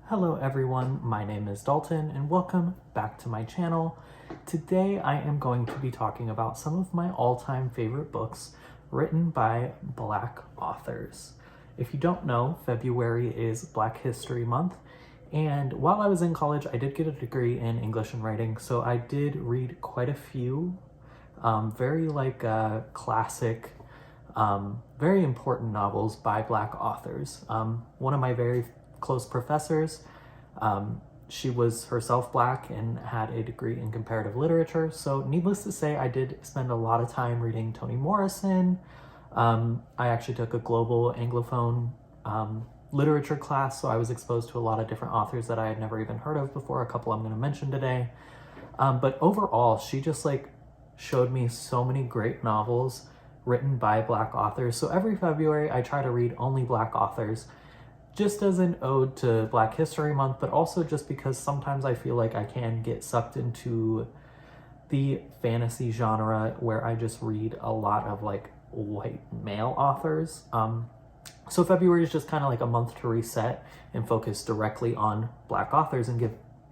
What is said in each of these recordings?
Hello everyone, my name is Dalton and welcome back to my channel. Today I am going to be talking about some of my all-time favorite books written by Black authors. If you don't know, February is Black History Month, and while I was in college I did get a degree in English and writing, so I did read quite a few very classic, very important novels by Black authors. One of my very close professors, she was herself Black and had a degree in comparative literature, so needless to say I did spend a lot of time reading Toni Morrison. I actually took a global Anglophone literature class, so I was exposed to a lot of different authors that I had never even heard of before, a couple I'm going to mention today. But overall, she just showed me so many great novels written by Black authors. So every February I try to read only Black authors, just as an ode to Black History Month, but also just because sometimes I feel like I can get sucked into the fantasy genre where I just read a lot of white male authors. So February is just kind of like a month to reset and focus directly on Black authors and give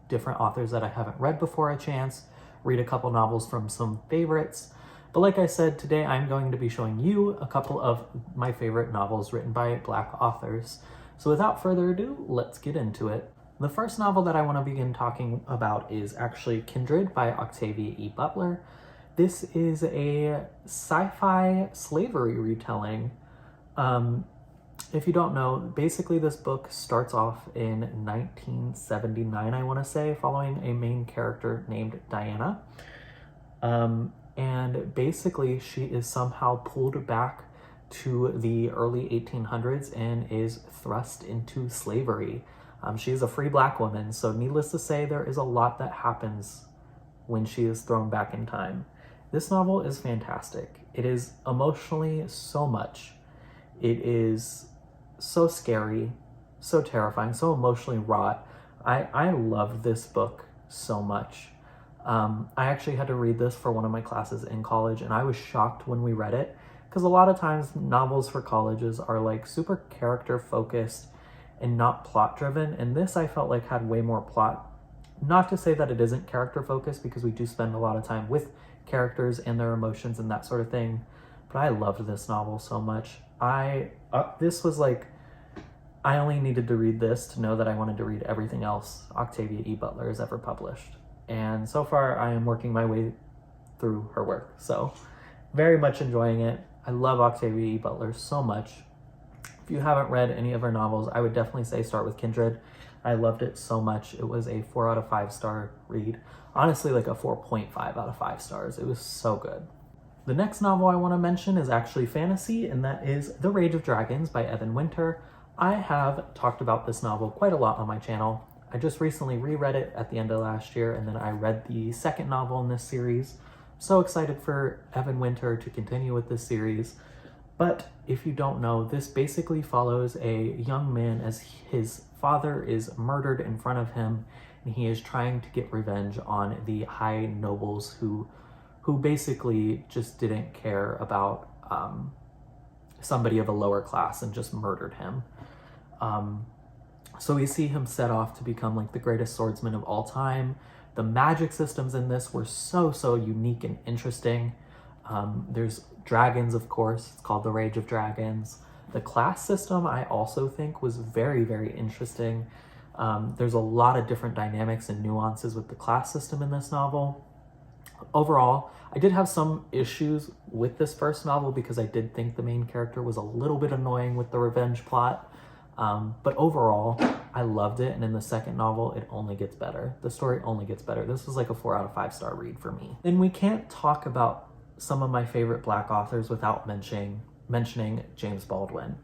different authors that I haven't read before a chance, read a couple novels from some favorites. But like I said, today I'm going to be showing you a couple of my favorite novels written by Black authors. So without further ado, let's get into it. The first novel that I want to begin talking about is actually Kindred by Octavia E. Butler. This is a sci-fi slavery retelling. If you don't know, basically this book starts off in 1979, I want to say, following a main character named Diana. And basically she is somehow pulled back to the early 1800s and is thrust into slavery. She is a free Black woman, so needless to say, there is a lot that happens when she is thrown back in time. This novel is fantastic. It is emotionally so much. It is so scary, so terrifying, so emotionally wrought. I love this book so much. I actually had to read this for one of my classes in college, and I was shocked when we read it, because a lot of times novels for colleges are super character focused and not plot driven, and this I felt like had way more plot. Not to say that it isn't character focused, because we do spend a lot of time with characters and their emotions and that sort of thing, but I loved this novel so much. This was I only needed to read this to know that I wanted to read everything else Octavia E. Butler has ever published, and so far I am working my way through her work, so very much enjoying it. I love Octavia E. Butler so much. If you haven't read any of her novels, I would definitely say start with Kindred. I loved it so much. It was a 4 out of 5 star read. Honestly, a 4.5 out of 5 stars. It was so good. The next novel I want to mention is actually fantasy, and that is The Rage of Dragons by Evan Winter. I have talked about this novel quite a lot on my channel. I just recently reread it at the end of last year, and then I read the second novel in this series. So excited for Evan Winter to continue with this series. But if you don't know, this basically follows a young man as his father is murdered in front of him, and he is trying to get revenge on the high nobles who basically just didn't care about somebody of a lower class and just murdered him. So we see him set off to become the greatest swordsman of all time. The magic systems in this were so unique and interesting. There's dragons, of course. It's called The Rage of Dragons. The class system I also think was very interesting. There's a lot of different dynamics and nuances with the class system in this novel. Overall, I did have some issues with this first novel because I did think the main character was a little bit annoying with the revenge plot. But overall, I loved it, and in the second novel, it only gets better. The story only gets better. This was a 4 out of 5 star read for me. And we can't talk about some of my favorite Black authors without mentioning James Baldwin.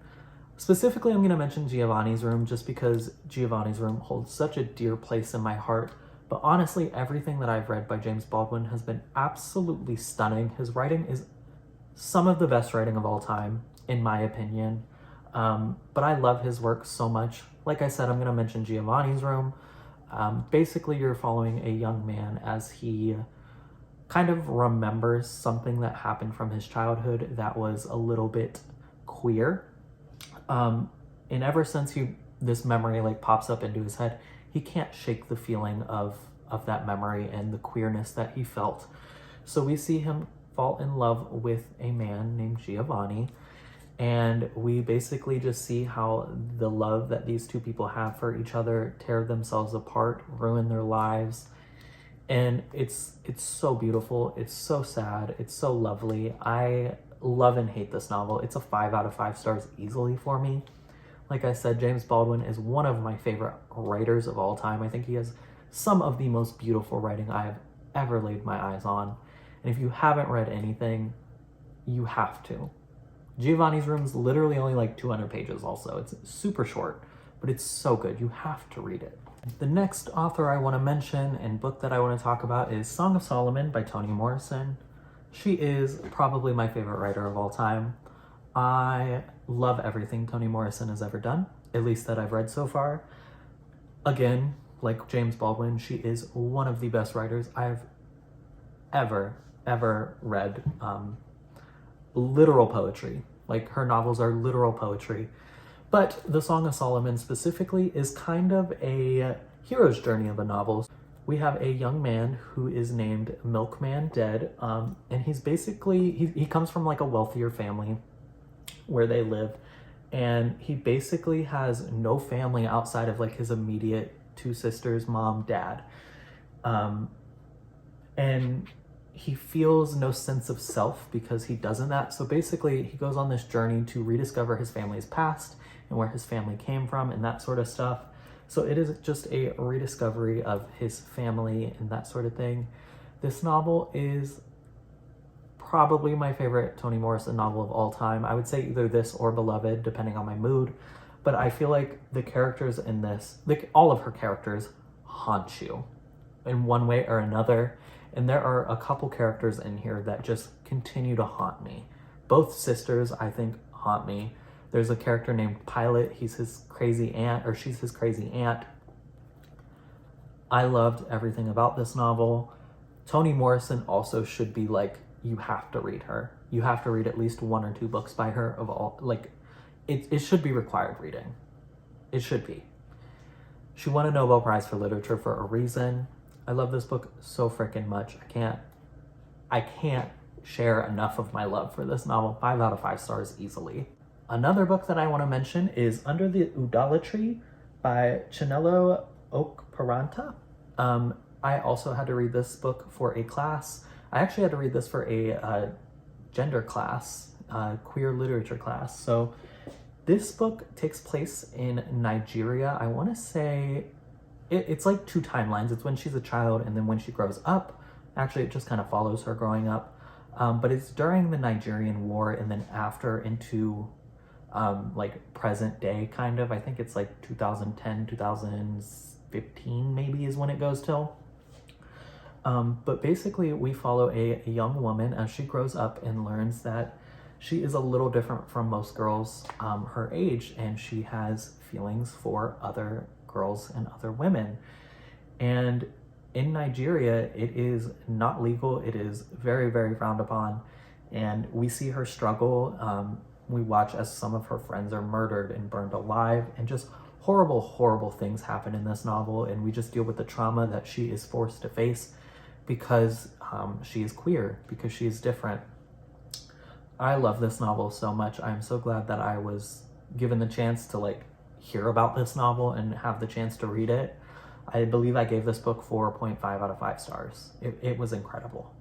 Specifically, I'm going to mention Giovanni's Room just because Giovanni's Room holds such a dear place in my heart. But honestly, everything that I've read by James Baldwin has been absolutely stunning. His writing is some of the best writing of all time, in my opinion. But I love his work so much. Like I said, I'm going to mention Giovanni's Room. Basically, you're following a young man as he kind of remembers something that happened from his childhood that was a little bit queer. And ever since he this memory like pops up into his head, he can't shake the feeling of that memory and the queerness that he felt. So we see him fall in love with a man named Giovanni, and we basically just see how the love that these two people have for each other tear themselves apart, ruin their lives. And it's so beautiful, it's so sad, it's so lovely. I love and hate this novel. It's a 5 out of 5 stars easily for me. Like I said, James Baldwin is one of my favorite writers of all time. I think he has some of the most beautiful writing I have ever laid my eyes on. And if you haven't read anything, you have to. Giovanni's Room is literally only like 200 pages also. It's super short, but it's so good. You have to read it. The next author I want to mention and book that I want to talk about is Song of Solomon by Toni Morrison. She is probably my favorite writer of all time. I love everything Toni Morrison has ever done, at least that I've read so far. Again, like James Baldwin, she is one of the best writers I've ever read. Literal poetry. Like, her novels are literal poetry. But the Song of Solomon specifically is kind of a hero's journey of a novel. We have a young man who is named Milkman Dead, and he's basically, he comes from like a wealthier family where they live, and he basically has no family outside of like his immediate 2 sisters, mom, dad. And he feels no sense of self because he doesn't that. So basically he goes on this journey to rediscover his family's past and where his family came from and that sort of stuff. So it is just a rediscovery of his family and that sort of thing. This novel is probably my favorite Toni Morrison novel of all time. I would say either this or Beloved, depending on my mood. But I feel like the characters in this, like all of her characters, haunt you in one way or another. And there are a couple characters in here that just continue to haunt me. Both sisters, I think, haunt me. There's a character named Pilot. He's his crazy aunt, or she's his crazy aunt. I loved everything about this novel. Toni Morrison also should be like, you have to read her. You have to read at least 1 or 2 books by her of all, like, it should be required reading. It should be. She won a Nobel Prize for Literature for a reason. I love this book so freaking much. I can't share enough of my love for this novel. 5 out of 5 stars easily. Another book that I want to mention is Under the Udala Tree by Chinelo Okparanta. I also had to read this book for a class. I actually had to read this for a gender class, queer literature class. So this book takes place in Nigeria. I want to say it's like 2 timelines. It's when she's a child and then when she grows up. Actually, it just kind of follows her growing up. But it's during the Nigerian War and then after into like present day kind of. I think it's like 2010, 2015 maybe is when it goes till. But basically we follow a young woman as she grows up and learns that she is a little different from most girls her age, and she has feelings for other girls and other women. And in Nigeria, it is not legal. It is very, very frowned upon. And we see her struggle. We watch as some of her friends are murdered and burned alive, and just horrible, horrible things happen in this novel. And we just deal with the trauma that she is forced to face because she is queer, because she is different. I love this novel so much. I'm so glad that I was given the chance to like hear about this novel and have the chance to read it. I believe I gave this book 4.5 out of 5 stars. It was incredible.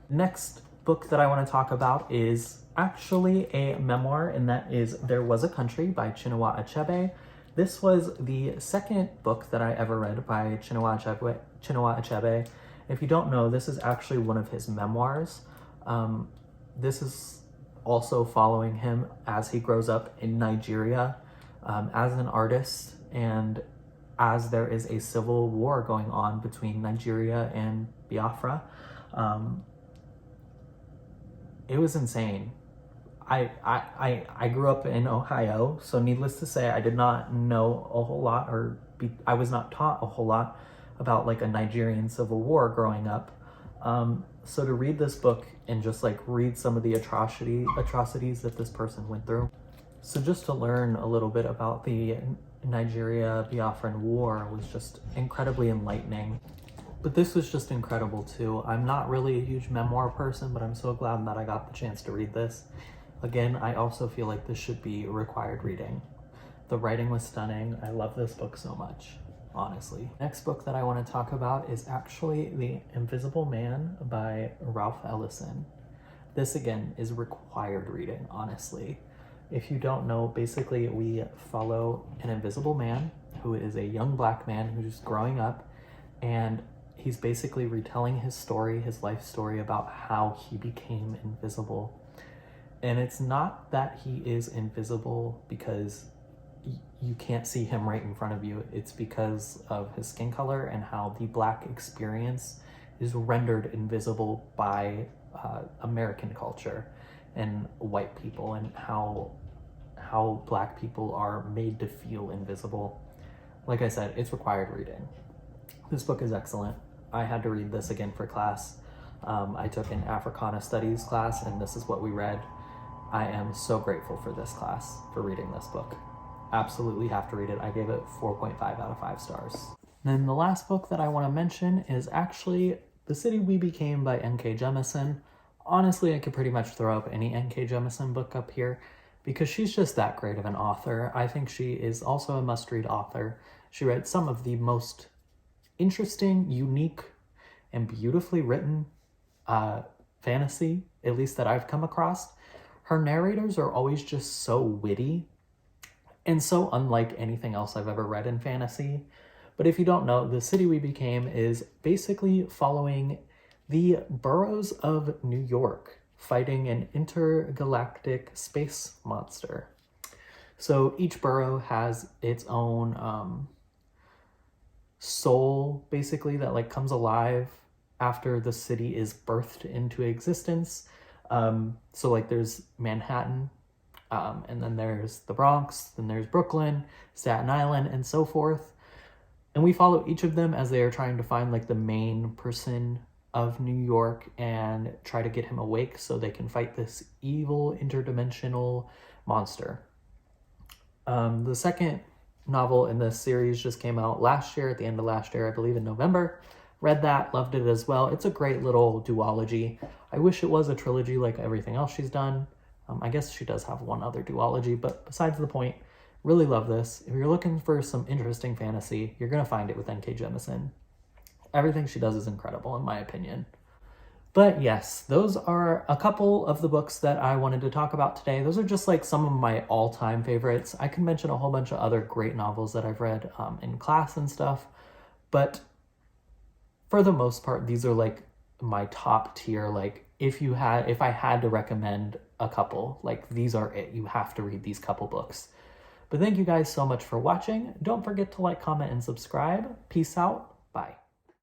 Next book that I want to talk about is actually a memoir, and that is There Was a Country by Chinua Achebe. This was the second book that I ever read by Chinua Achebe. If you don't know, this is actually one of his memoirs. This is also following him as he grows up in Nigeria as an artist, and as there is a civil war going on between Nigeria and Biafra. It was insane. I grew up in Ohio, so needless to say, I did not know a whole lot, I was not taught a whole lot about like a Nigerian civil war growing up. So to read this book and just like read some of the atrocities that this person went through. So just to learn a little bit about the Nigeria Biafran War was just incredibly enlightening. But this was just incredible too. I'm not really a huge memoir person, but I'm so glad that I got the chance to read this. Again, I also feel like this should be required reading. The writing was stunning. I love this book so much, honestly. Next book that I want to talk about is actually The Invisible Man by Ralph Ellison. This again is required reading, honestly. If you don't know, basically we follow an invisible man who is a young black man who's growing up, and he's basically retelling his story, his life story about how he became invisible. And it's not that he is invisible because you can't see him right in front of you. It's because of his skin color and how the black experience is rendered invisible by American culture and white people, and how black people are made to feel invisible. Like I said, it's required reading. This book is excellent. I had to read this again for class. I took an Africana Studies class, and this is what we read. I am so grateful for this class, for reading this book. Absolutely have to read it. I gave it 4.5 out of 5 stars. Then the last book that I want to mention is actually The City We Became by N.K. Jemisin. Honestly, I could pretty much throw up any N.K. Jemisin book up here because she's just that great of an author. I think she is also a must-read author. She read some of the most interesting, unique, and beautifully written fantasy, at least that I've come across. Her narrators are always just so witty and so unlike anything else I've ever read in fantasy. But if you don't know, The City We Became is basically following the boroughs of New York fighting an intergalactic space monster. So each borough has its own soul, basically, that like comes alive after the city is birthed into existence. So like there's Manhattan, and then there's the Bronx, then there's Brooklyn, Staten Island, and so forth. And we follow each of them as they are trying to find like the main person of New York and try to get him awake so they can fight this evil interdimensional monster. The second novel in this series just came out last year, at the end of last year, I believe in November. Read that, loved it as well. It's a great little duology. I wish it was a trilogy like everything else she's done. I guess she does have one other duology, but besides the point, really love this. If you're looking for some interesting fantasy, you're going to find it with N.K. Jemisin. Everything she does is incredible, in my opinion. But yes, those are a couple of the books that I wanted to talk about today. Those are just like some of my all-time favorites. I can mention a whole bunch of other great novels that I've read in class and stuff, but for the most part, these are like my top tier. Like if I had to recommend a couple, like these are it. You have to read these couple books. But thank you guys so much for watching. Don't forget to like, comment, and subscribe. Peace out. Bye.